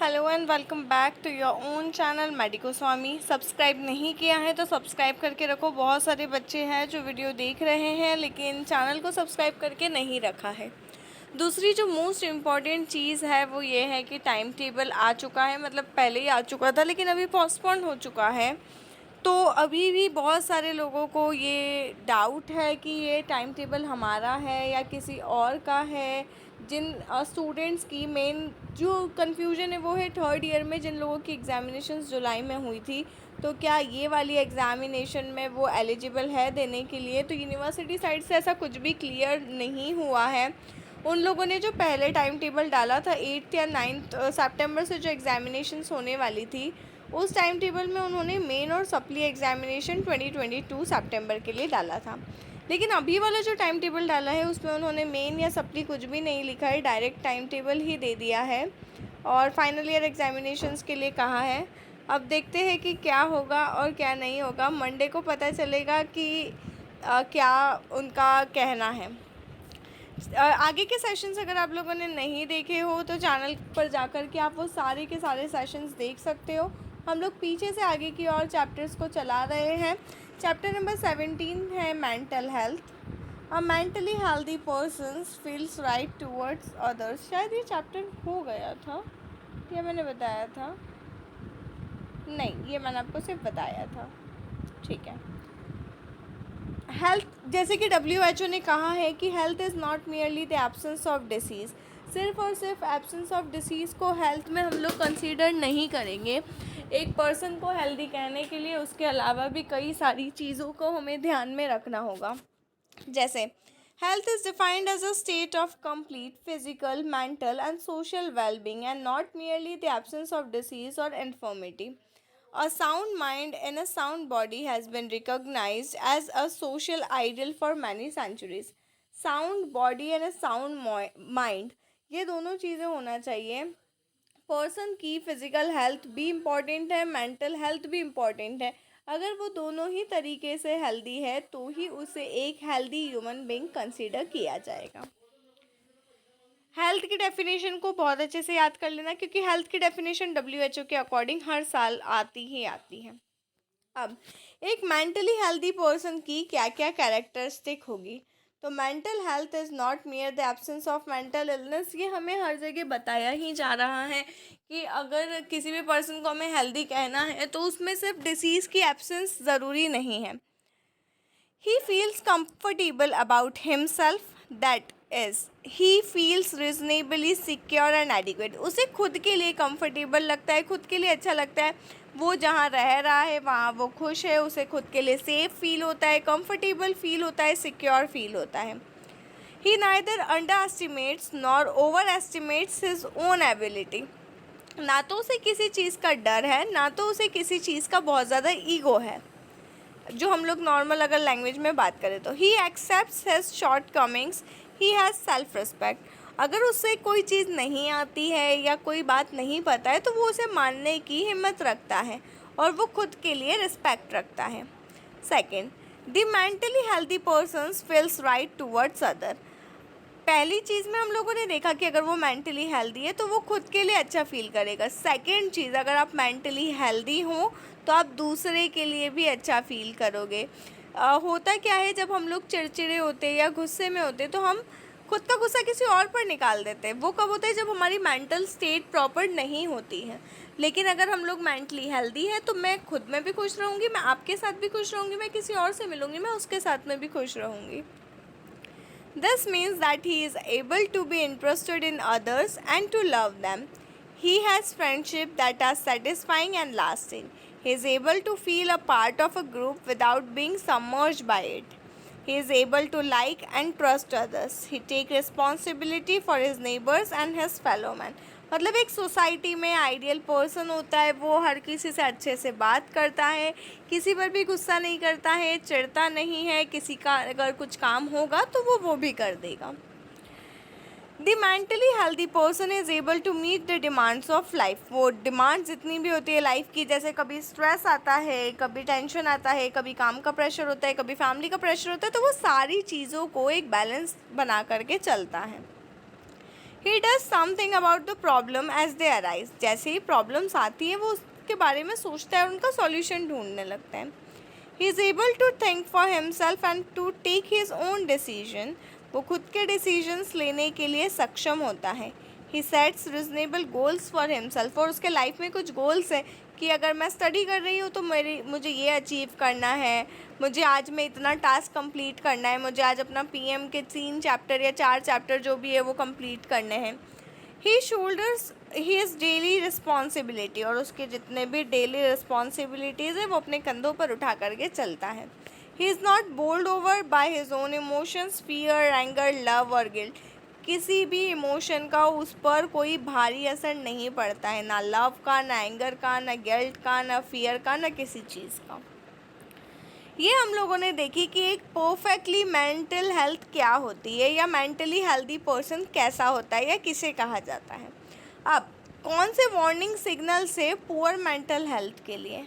Hello and welcome back to your own channel medico Swami. Subscribe नहीं किया है तो सब्सक्राइब करके रखो। बहुत सारे बच्चे हैं जो वीडियो देख रहे हैं लेकिन चैनल को सब्सक्राइब करके नहीं रखा है। दूसरी जो मोस्ट इम्पॉर्टेंट चीज़ है वो ये है कि टाइम टेबल आ चुका है, मतलब पहले ही आ चुका था लेकिन अभी पोस्टपोन हो चुका है। तो अभी भी बहुत सारे लोगों को ये डाउट है कि ये टाइम टेबल हमारा है या किसी और का है। जिन स्टूडेंट्स की मेन जो कन्फ्यूजन है वो है थर्ड ईयर में जिन लोगों की एग्ज़ामिनेशंस जुलाई में हुई थी, तो क्या ये वाली एग्ज़ामिनेशन में वो एलिजिबल है देने के लिए। तो यूनिवर्सिटी साइड से ऐसा कुछ भी क्लियर नहीं हुआ है। उन लोगों ने जो पहले टाइम टेबल डाला था 8 या 9 सितंबर से जो एग्ज़ामिनेशंस होने वाली थी, उस टाइम टेबल में उन्होंने मेन और सप्ली एग्ज़ामिनेशन 2022 सितंबर के लिए डाला था। लेकिन अभी वाला जो टाइम टेबल डाला है उसमें उन्होंने मेन या सप्ली कुछ भी नहीं लिखा है, डायरेक्ट टाइम टेबल ही दे दिया है और फाइनल ईयर एग्ज़ामिनेशंस के लिए कहा है। अब देखते हैं कि क्या होगा और क्या नहीं होगा। मंडे को पता चलेगा कि क्या उनका कहना है। आगे के सेशंस अगर आप लोगों ने नहीं देखे हो तो चैनल पर जाकर के आप वो सारे के सारे सेशंस देख सकते हो। हम लोग पीछे से आगे की और चैप्टर्स को चला रहे हैं। चैप्टर नंबर 17 है mental health. A mentally healthy persons feels right towards others. शायद ये चैप्टर हो गया था या मैंने बताया था, नहीं ये मैंने आपको सिर्फ बताया था, ठीक है। हेल्थ, जैसे कि WHO ने कहा है कि health is not merely the absence of disease. सिर्फ और सिर्फ एब्सेंस ऑफ डिसीज़ को हेल्थ में हम लोग कंसीडर नहीं करेंगे। एक पर्सन को हेल्दी कहने के लिए उसके अलावा भी कई सारी चीज़ों को हमें ध्यान में रखना होगा। जैसे health is defined as a state of complete physical, mental and social wellbeing and not merely the absence of disease और infirmity. A sound mind and a sound body has been recognized as a social ideal for many centuries. Sound body and a sound mind, ये दोनों चीज़ें होना चाहिए। Person की physical health भी important है, mental health भी इम्पॉर्टेंट है। अगर वो दोनों ही तरीके से हेल्दी है तो ही उसे एक हेल्दी ह्यूमन बीइंग कंसीडर किया जाएगा। हेल्थ की डेफिनेशन को बहुत अच्छे से याद कर लेना क्योंकि हेल्थ की डेफिनेशन WHO के अकॉर्डिंग हर साल आती ही आती है। अब एक मेंटली हेल्दी पर्सन की क्या क्या कैरेक्टरिस्टिक होगी। तो mental health is not मियर the absence of mental illness. ये हमें हर जगह बताया ही जा रहा है कि अगर किसी भी पर्सन को हमें हेल्दी कहना है तो उसमें सिर्फ डिसीज़ की एब्सेंस ज़रूरी नहीं है। He feels comfortable about himself, that is, he feels reasonably secure and adequate. उसे खुद के लिए कंफर्टेबल लगता है, खुद के लिए अच्छा लगता है। वो जहाँ रह रहा है वहाँ वो खुश है, उसे खुद के लिए सेफ फील होता है, कंफर्टेबल फील होता है, सिक्योर फील होता है। He neither underestimates nor overestimates his own ability. ना तो उसे किसी चीज़ का डर है, ना तो उसे किसी चीज़ का बहुत ज़्यादा ईगो है। जो हम लोग नॉर्मल अगर लैंग्वेज में बात करें तो he accepts his shortcomings, he has self respect. अगर उससे कोई चीज़ नहीं आती है या कोई बात नहीं पता है तो वो उसे मानने की हिम्मत रखता है और वो खुद के लिए रिस्पेक्ट रखता है। Second, the mentally healthy persons feels right towards other. पहली चीज़ में हम लोगों ने देखा कि अगर वो मेंटली हेल्दी है तो वो खुद के लिए अच्छा फील करेगा। सेकंड चीज़, अगर आप मेंटली हेल्दी हो तो आप दूसरे के लिए भी अच्छा फील करोगे। होता क्या है, जब हम लोग चिड़चिड़े होते हैं या गुस्से में होते हैं तो हम खुद का गुस्सा किसी और पर निकाल देते हैं। वो कब होता है, जब हमारी मेंटल स्टेट प्रॉपर नहीं होती है। लेकिन अगर हम लोग मेंटली हेल्दी है तो मैं खुद में भी खुश रहूँगी, मैं आपके साथ भी खुश रहूँगी, मैं किसी और से मिलूँगी मैं उसके साथ में भी खुश रहूँगी। This means that he is able to be interested in others and to love them. He has friendship that are satisfying and lasting. He is able to feel a part of a group without being submerged by it. He is able to like and trust others. He takes responsibility for his neighbors and his fellow men. मतलब एक society में ideal person होता है, वो हर किसी से अच्छे से बात करता है, किसी पर भी गुस्सा नहीं करता है, चिढ़ता नहीं है, किसी का अगर कुछ काम होगा तो वो भी कर देगा। The mentally healthy person is able to meet the demands of life. वो डिमांड जितनी भी होती है लाइफ की, जैसे कभी स्ट्रेस आता है, कभी टेंशन आता है, कभी काम का प्रेशर होता है, कभी फैमिली का प्रेशर होता है, तो वो सारी चीज़ों को एक बैलेंस बना करके चलता है। He does something about the problem as they arise, जैसे ही प्रॉब्लम्स आती है वो उसके बारे में सोचता है और उनका सॉल्यूशन ढूंढने लगता है। He is able to think for himself and to take his own decision, वो खुद के डिसीजंस लेने के लिए सक्षम होता है। He sets reasonable goals for himself, और उसके लाइफ में कुछ गोल्स है कि अगर मैं स्टडी कर रही हूँ तो मुझे ये अचीव करना है, मुझे आज में इतना टास्क कंप्लीट करना है, मुझे आज अपना पीएम के 3 चैप्टर या 4 चैप्टर जो भी है वो कंप्लीट करने हैं। ही शोल्डर्स हिज डेली रिस्पॉन्सिबिलिटी, और उसके जितने भी डेली रिस्पॉन्सिबिलिटीज़ है वो अपने कंधों पर उठा करके चलता है। He is not bowled over by his own emotions, fear, anger, love और गिल्ट, किसी भी इमोशन का उस पर कोई भारी असर नहीं पड़ता है, ना लव का, ना एंगर का, ना गिल्ट का, ना फियर का, ना किसी चीज़ का। ये हम लोगों ने देखी कि एक परफेक्टली मेंटल हेल्थ क्या होती है, या मेंटली हेल्दी पर्सन कैसा होता है, या किसे कहा जाता है। अब कौन से वार्निंग सिग्नल्स है पुअर मेंटल हेल्थ के लिए?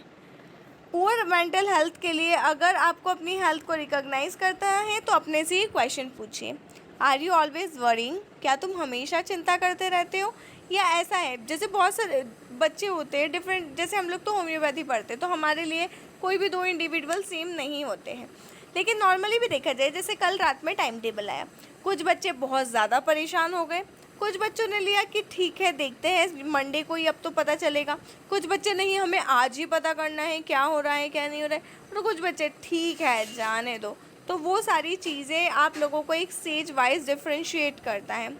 पुअर मेंटल हेल्थ के लिए अगर आपको अपनी हेल्थ को रिकॉग्नाइज करता है तो अपने से ही क्वेश्चन पूछिए, आर यू ऑलवेज वरिंग, क्या तुम हमेशा चिंता करते रहते हो? या ऐसा है, जैसे बहुत सारे बच्चे होते हैं डिफरेंट, जैसे हम लोग तो होम्योपैथी पढ़ते हैं तो हमारे लिए कोई भी 2 इंडिविजुअल सेम नहीं होते हैं, लेकिन नॉर्मली भी देखा जाए, जैसे कल रात में टाइम टेबल आया, कुछ बच्चे बहुत ज़्यादा परेशान हो गए, कुछ बच्चों ने लिया कि ठीक है देखते हैं मंडे को ही अब तो पता चलेगा, कुछ बच्चे नहीं हमें आज ही पता करना है क्या हो रहा है क्या नहीं हो रहा है, और कुछ बच्चे ठीक है जाने दो। तो वो सारी चीज़ें आप लोगों को एक स्टेज वाइज डिफ्रेंशिएट करता है।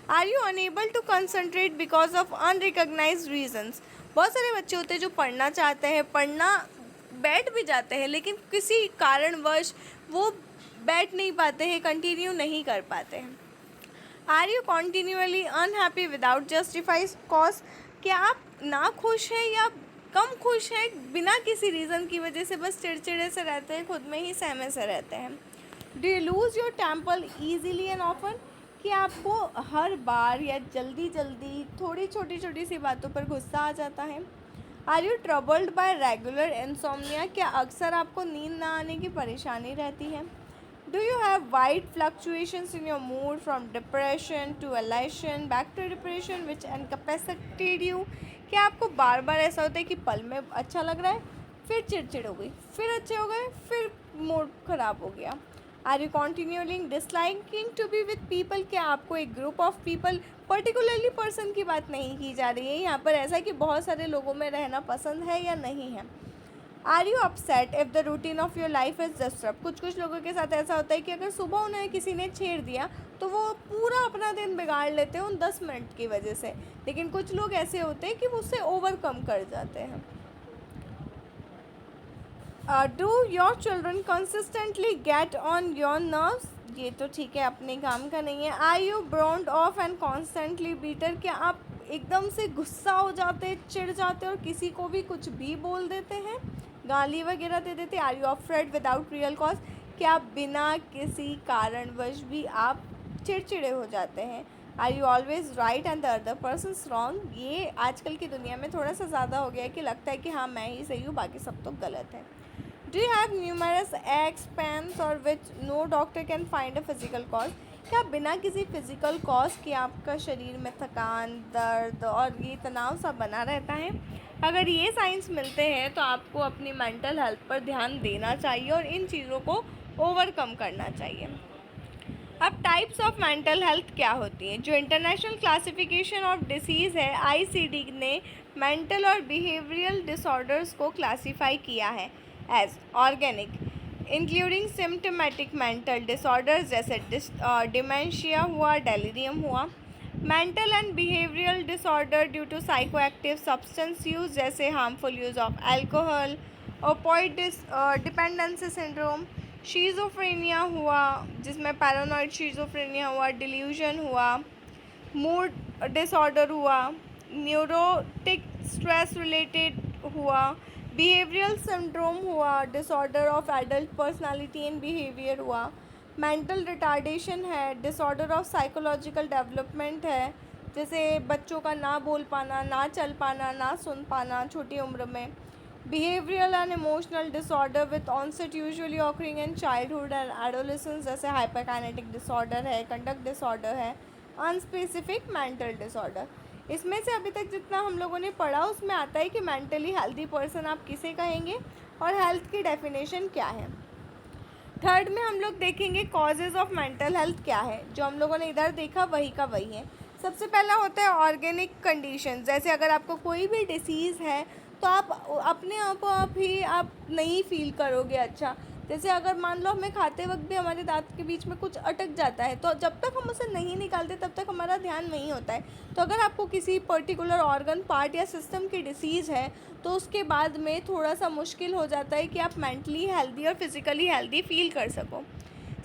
Are you unable to concentrate because of unrecognise reasons, बहुत सारे बच्चे होते हैं जो पढ़ना चाहते हैं, पढ़ना बैठ भी जाते हैं, लेकिन किसी कारणवश वो बैठ नहीं पाते हैं, कंटिन्यू नहीं कर पाते हैं। Are you continually unhappy without justified cause, क्या आप ना खुश हैं या कम खुश हैं बिना किसी रीज़न की वजह से, बस चिड़चिड़े से रहते हैं, खुद में ही सहमे से रहते हैं। Do you lose your temper easily and often, कि आपको हर बार या जल्दी जल्दी थोड़ी छोटी सी बातों पर गुस्सा आ जाता है। Are you troubled by regular insomnia, क्या अक्सर आपको नींद ना आने की परेशानी रहती है। Do you have wide fluctuations in your mood from depression to elation back to depression which incapacitated you, क्या आपको बार बार ऐसा होता है कि पल में अच्छा लग रहा है, फिर चिड़चिड़ हो गई, फिर अच्छे हो गए, फिर मूड ख़राब हो गया। Are you continually disliking to be with people, क्या आपको एक group of people, particularly person की बात नहीं की जा रही है यहाँ पर, ऐसा है कि बहुत सारे लोगों में रहना पसंद है या नहीं है। Are you upset if the routine of your life is disturb, कुछ लोगों के साथ ऐसा होता है कि अगर सुबह उन्हें किसी ने छेड़ दिया तो वो पूरा अपना दिन बिगाड़ लेते हैं उन 10 मिनट की वजह से, लेकिन कुछ लोग ऐसे होते हैं कि वो उससे ओवरकम कर जाते हैं। Do your children consistently get on your nerves, ये तो ठीक है अपने काम का नहीं है। Are you browned off and constantly bitter, क्या आप एकदम से गुस्सा हो जाते, चिढ़ जाते और किसी को भी कुछ भी बोल देते हैं, गाली वगैरह दे देते। Are you afraid without real cause, क्या बिना किसी कारणवश भी आप चिड़चिड़े हो जाते हैं। Are you always right and the other person wrong, ये आजकल की दुनिया में थोड़ा सा ज़्यादा हो गया है कि लगता है कि हाँ मैं ही सही हूँ बाकी सब तो गलत है। Do you have numerous aches pains और which no doctor can find a physical cause, क्या बिना किसी फिजिकल कॉज के आपका शरीर में थकान, दर्द और ये तनाव सब बना रहता है। अगर ये साइंस मिलते हैं तो आपको अपनी मेंटल हेल्थ पर ध्यान देना चाहिए और इन चीज़ों को ओवरकम करना चाहिए। अब टाइप्स ऑफ मेंटल हेल्थ क्या होती हैं, जो इंटरनेशनल क्लासिफिकेशन ऑफ डिसीज़ है आईसीडी ने मेंटल और बिहेवियरल डिसऑर्डर्स को क्लासीफाई किया है as organic, including symptomatic mental disorders जैसे डिमेंशिया हुआ, डेलीरियम हुआ, mental and behavioural disorder due to psychoactive substance use जैसे harmful use of alcohol, opioid dependency syndrome, schizophrenia हुआ जिसमें पैरानॉइड शीज़ोफ्रेनिया हुआ, डिल्यूजन हुआ, मूड डिसऑर्डर हुआ, न्यूरोटिक स्ट्रेस रिलेटेड हुआ, बिहेवियरल सिंड्रोम हुआ, disorder of adult personality and behaviour हुआ, mental retardation है, डिसऑर्डर ऑफ साइकोलॉजिकल डेवलपमेंट है, जैसे बच्चों का ना बोल पाना, ना चल पाना, ना सुन पाना छोटी उम्र में, behavioural and emotional disorder with onset usually occurring in childhood and adolescence जैसे हाइपरकाइनेटिक डिसऑर्डर है, कंडक्ट डिसऑर्डर है, अनस्पेसिफिक मेंटल डिसऑर्डर। इसमें से अभी तक जितना हम लोगों ने पढ़ा उसमें आता है कि मेंटली हेल्दी पर्सन आप किसे कहेंगे और हेल्थ की डेफिनेशन क्या है। थर्ड में हम लोग देखेंगे कॉजेज़ ऑफ मेंटल हेल्थ क्या है। जो हम लोगों ने इधर देखा वही का वही है। सबसे पहला होता है ऑर्गेनिक कंडीशन, जैसे अगर आपको कोई भी डिसीज़ है तो आप अपने आप ही आप नहीं फील करोगे अच्छा। जैसे अगर मान लो हमें खाते वक्त भी हमारे दांत के बीच में कुछ अटक जाता है तो जब तक हम उसे नहीं निकालते तब तक हमारा ध्यान वहीं होता है। तो अगर आपको किसी पर्टिकुलर ऑर्गन पार्ट या सिस्टम की डिसीज़ है तो उसके बाद में थोड़ा सा मुश्किल हो जाता है कि आप मेंटली हेल्दी और फिज़िकली हेल्दी फील कर सको।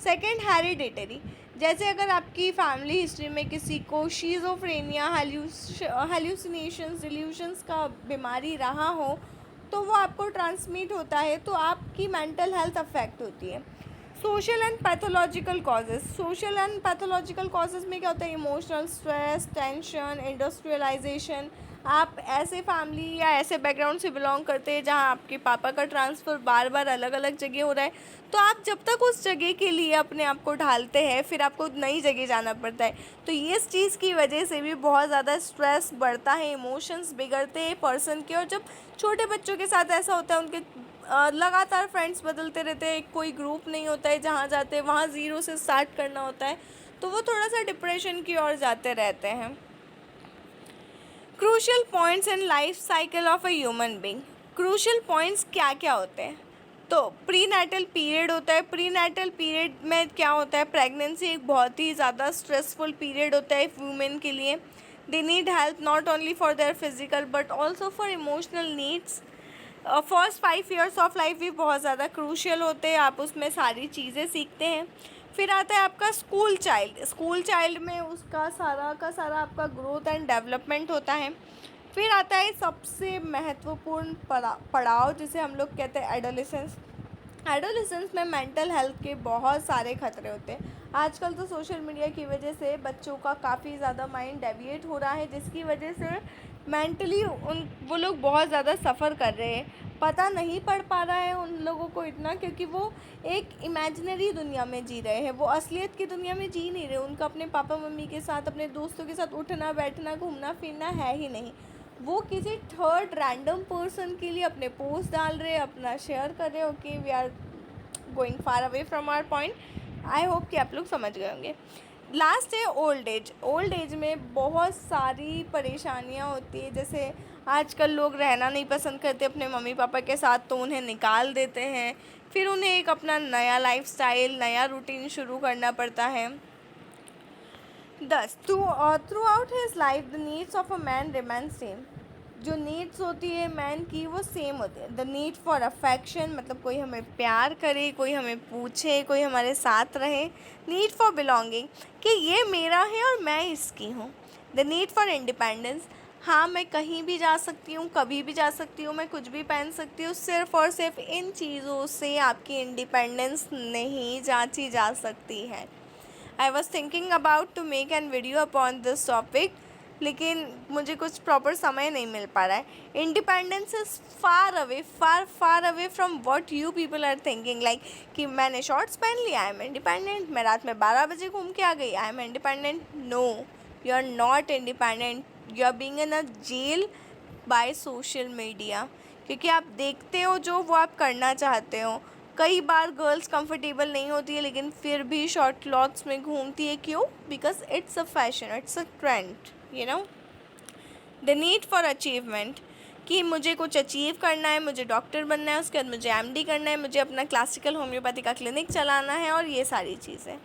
सेकेंड, हेरिडिटरी, जैसे अगर आपकी फैमिली हिस्ट्री में किसी को शीज़ोफ्रेनिया, हेल्यूसिनेशंस, डिल्यूशंस का बीमारी रहा हो तो वो आपको ट्रांसमिट होता है, तो आपकी मेंटल हेल्थ अफेक्ट होती है। Social and pathological causes, social and pathological causes में क्या होता है, इमोशनल स्ट्रेस, टेंशन, इंडस्ट्रियलाइजेशन। आप ऐसे फैमिली या ऐसे बैकग्राउंड से बिलोंग करते हैं जहां आपके पापा का ट्रांसफ़र बार बार अलग अलग जगह हो रहा है, तो आप जब तक उस जगह के लिए अपने आप को ढालते हैं फिर आपको नई जगह जाना पड़ता है, तो ये इस चीज़ की वजह से भी बहुत ज़्यादा स्ट्रेस बढ़ता है, इमोशंस बिगड़ते हैं पर्सन के। और जब छोटे बच्चों के साथ ऐसा होता है, उनके लगातार फ्रेंड्स बदलते रहते हैं, कोई ग्रुप नहीं होता है, जहाँ जाते हैं वहाँ ज़ीरो से स्टार्ट करना होता है, तो वो थोड़ा सा डिप्रेशन की ओर जाते रहते हैं। Crucial points in life cycle of a human being. Crucial points क्या क्या होते हैं? तो प्री नेटल पीरियड होता है। प्री नेटल पीरियड में क्या होता है, प्रेगनेंसी एक बहुत ही ज़्यादा स्ट्रेसफुल पीरियड होता है वुमेन के लिए। They need help not only for their physical but also for emotional needs. First 5 years of life भी बहुत ज़्यादा क्रूशियल होते हैं, आप उसमें सारी चीज़ें सीखते हैं। फिर आता है आपका स्कूल चाइल्ड। स्कूल चाइल्ड में उसका सारा का सारा आपका ग्रोथ एंड डेवलपमेंट होता है। फिर आता है सबसे महत्वपूर्ण पड़ाव जिसे हम लोग कहते हैं एडोलेसेंस। एडोलेसेंस में मेंटल हेल्थ के बहुत सारे खतरे होते हैं। आजकल तो सोशल मीडिया की वजह से बच्चों का काफ़ी ज़्यादा माइंड डेविएट हो रहा है, जिसकी वजह से मेंटली वो लोग बहुत ज़्यादा सफ़र कर रहे हैं। पता नहीं पड़ पा रहा है उन लोगों को इतना, क्योंकि वो एक इमेजिनरी दुनिया में जी रहे हैं, वो असलियत की दुनिया में जी नहीं रहे। उनका अपने पापा मम्मी के साथ, अपने दोस्तों के साथ उठना बैठना घूमना फिरना है ही नहीं। वो किसी थर्ड रैंडम पर्सन के लिए अपने पोस्ट डाल रहे, अपना शेयर कर रहे, okay we are going far away from our point. I hope कि आप लोग समझ गए होंगे। लास्ट है ओल्ड एज। ओल्ड एज में बहुत सारी परेशानियां होती है, जैसे आजकल लोग रहना नहीं पसंद करते अपने मम्मी पापा के साथ, तो उन्हें निकाल देते हैं। फिर उन्हें एक अपना नया लाइफस्टाइल, नया रूटीन शुरू करना पड़ता है। 10 through out his life the needs of a man remain same. जो नीड्स होती है मैन की वो सेम होती है। द नीड फॉर अफेक्शन, मतलब कोई हमें प्यार करे, कोई हमें पूछे, कोई हमारे साथ रहे। नीड फॉर बिलोंगिंग, कि ये मेरा है और मैं इसकी हूँ। द नीड फॉर इंडिपेंडेंस, हाँ मैं कहीं भी जा सकती हूँ, कभी भी जा सकती हूँ, मैं कुछ भी पहन सकती हूँ, सिर्फ़ और सिर्फ इन चीज़ों से आपकी इंडिपेंडेंस नहीं जांची जा सकती है। I was thinking about to make an video upon this topic, लेकिन मुझे कुछ प्रॉपर समय नहीं मिल पा रहा है। Independence is far away from what you people are thinking, like कि मैंने शॉर्ट्स पहन लिया, आई एम इंडिपेंडेंट, मैं रात में 12 बजे घूम के आ गई, I am independent. No, you are not independent, you are being in a jail by social media, क्योंकि आप देखते हो जो वो आप करना चाहते हो। कई बार गर्ल्स कंफर्टेबल नहीं होती है लेकिन फिर भी शॉर्ट क्लॉथ्स में घूमती है, क्यों? Because it's a fashion, it's a trend, you know. The need for achievement, कि मुझे कुछ अचीव करना है, मुझे डॉक्टर बनना है, उसके बाद मुझे एमडी करना है, मुझे अपना क्लासिकल होम्योपैथी का क्लिनिक चलाना है, और ये सारी चीज़ें।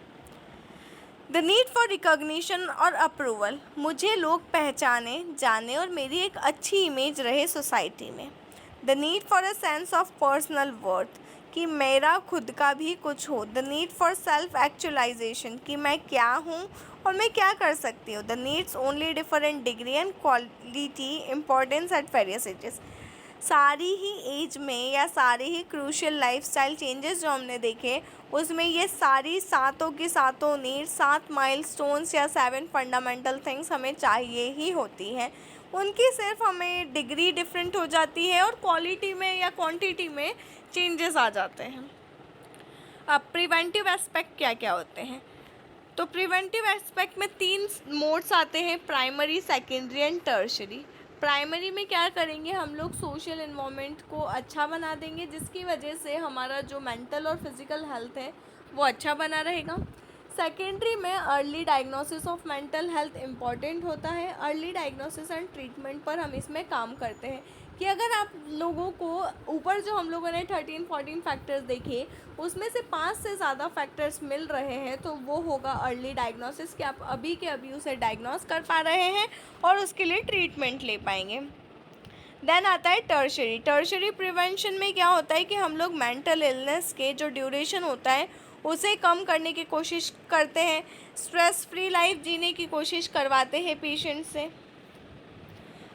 द नीड फॉर रिकॉग्निशन और अप्रूवल, मुझे लोग पहचाने जाने और मेरी एक अच्छी इमेज रहे सोसाइटी में। The need for a sense of personal worth, कि मेरा खुद का भी कुछ हो। The need for self actualisation, कि मैं क्या हूँ और मैं क्या कर सकती हूँ। The needs only differ in degree and quality importance at various ages. सारी ही एज में या सारे ही क्रूशियल लाइफस्टाइल चेंजेस जो हमने देखे, उसमें ये सारी सातों की सातों नीड्स, 7 माइलस्टोन्स या 7 फंडामेंटल थिंग्स हमें चाहिए ही होती हैं। उनकी सिर्फ हमें डिग्री डिफरेंट हो जाती है और क्वालिटी में या क्वांटिटी में चेंजेस आ जाते हैं। अब प्रिवेंटिव एस्पेक्ट क्या क्या होते हैं? तो प्रिवेंटिव एस्पेक्ट में 3 मोड्स आते हैं, primary, secondary and tertiary. Primary में क्या करेंगे, हम लोग सोशल इन्वायरमेंट को अच्छा बना देंगे, जिसकी वजह से हमारा जो मेंटल और फिज़िकल हेल्थ है वो अच्छा बना रहेगा। सेकेंडरी में early diagnosis of mental health important होता है। अर्ली डायग्नोसिस एंड ट्रीटमेंट पर हम इसमें काम करते हैं कि अगर आप लोगों को ऊपर जो हम लोगों ने 13-14 फैक्टर्स देखे उसमें से 5 से ज़्यादा फैक्टर्स मिल रहे हैं तो वो होगा अर्ली डायग्नोसिस, कि आप अभी के अभी उसे डायग्नोस कर पा रहे हैं और उसके लिए ट्रीटमेंट ले पाएंगे। देन आता है टर्शरी। टर्शरी प्रिवेंशन में क्या होता है कि हम लोग मेंटल इलनेस के जो ड्यूरेशन होता है उसे कम करने की कोशिश करते हैं, स्ट्रेस फ्री लाइफ जीने की कोशिश करवाते हैं पेशेंट से।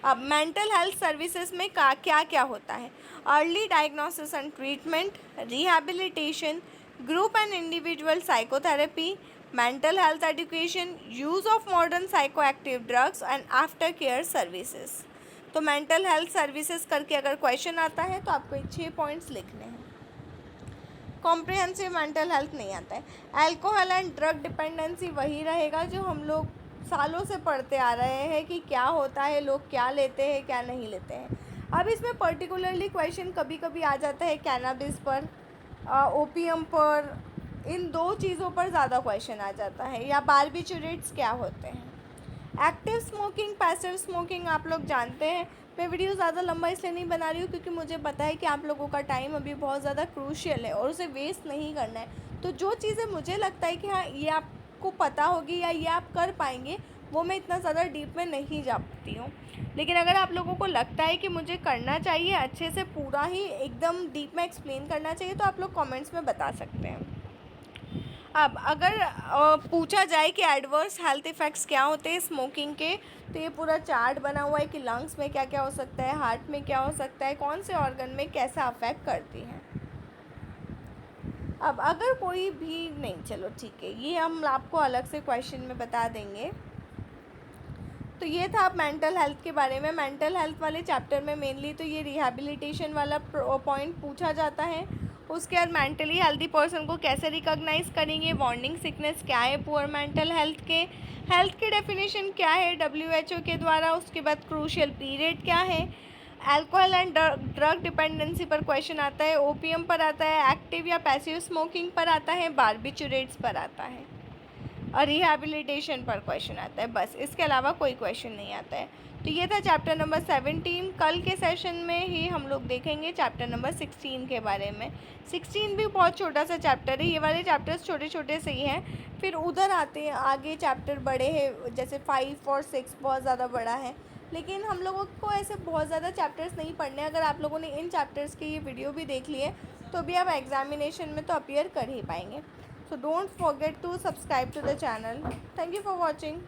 अब मेंटल हेल्थ सर्विसेज में क्या क्या होता है, early diagnosis and treatment, rehabilitation, group and individual psychotherapy, mental health education, use of modern psychoactive drugs and after care services. तो मेंटल हेल्थ सर्विसेज करके अगर क्वेश्चन आता है तो आपको 6 पॉइंट्स लिखने हैं। कॉम्प्रिहेंसिव मेंटल हेल्थ नहीं आता है। अल्कोहल एंड ड्रग डिपेंडेंसी वही रहेगा जो हम लोग सालों से पढ़ते आ रहे हैं कि क्या होता है, लोग क्या लेते हैं क्या नहीं लेते हैं। अब इसमें पर्टिकुलरली क्वेश्चन कभी कभी आ जाता है कैनाबिस पर, ओपियम पर, इन 2 चीज़ों पर ज़्यादा क्वेश्चन आ जाता है, या बार्बिचुरेट्स क्या होते हैं। एक्टिव स्मोकिंग, पैसिव स्मोकिंग आप लोग जानते हैं। मैं वीडियो ज़्यादा लंबा इसलिए नहीं बना रही हूँ क्योंकि मुझे पता है कि आप लोगों का टाइम अभी बहुत ज़्यादा क्रूशियल है और उसे वेस्ट नहीं करना है। तो जो चीज़ें मुझे लगता है कि हाँ ये आपको पता होगी या ये आप कर पाएंगे वो मैं इतना ज़्यादा डीप में नहीं जा पाती हूँ। लेकिन अगर आप लोगों को लगता है कि मुझे करना चाहिए, अच्छे से पूरा ही एकदम डीप में एक्सप्लेन करना चाहिए, तो आप लोग कमेंट्स में बता सकते हैं। अब अगर पूछा जाए कि एडवर्स हेल्थ इफ़ेक्ट्स क्या होते हैं स्मोकिंग के, तो ये पूरा चार्ट बना हुआ है कि लंग्स में क्या क्या हो सकता है, हार्ट में क्या हो सकता है, कौन से ऑर्गन में कैसा अफेक्ट करती है। अब अगर कोई भी नहीं, चलो ठीक है, ये हम आपको अलग से क्वेश्चन में बता देंगे। तो ये था मेंटल हेल्थ के बारे में। मेंटल हेल्थ वाले चैप्टर में मेनली तो ये रिहैबिलिटेशन वाला पॉइंट पूछा जाता है। उसके बाद मेंटली हेल्दी पर्सन को कैसे रिकॉग्नाइज करेंगे, वार्निंग सिकनेस क्या है पुअर मेंटल हेल्थ के डेफिनेशन क्या है WHO के द्वारा। उसके बाद क्रूशियल पीरियड क्या है, अल्कोहल एंड ड्रग डिपेंडेंसी पर क्वेश्चन आता है, ओपियम पर आता है, एक्टिव या पैसिव स्मोकिंग पर आता है, बार्बिचुरेट्स पर आता है और रिहैबिलिटेशन पर क्वेश्चन आता है। बस इसके अलावा कोई क्वेश्चन नहीं आता है। तो ये था चैप्टर नंबर 17। कल के सेशन में ही हम लोग देखेंगे चैप्टर नंबर 16 के बारे में। 16 भी बहुत छोटा सा चैप्टर है, ये वाले चैप्टर्स छोटे छोटे से ही हैं। फिर उधर आते हैं आगे चैप्टर बड़े हैं, जैसे 5 और 6 बहुत ज़्यादा बड़ा है। लेकिन हम लोगों को ऐसे बहुत ज़्यादा चैप्टर्स नहीं पढ़ने। अगर आप लोगों ने इन चैप्टर्स की ये वीडियो भी देख ली है तो भी आप एग्जामिनेशन में तो अपीयर कर ही पाएंगे। So don't forget to subscribe to the channel. Thank you for watching.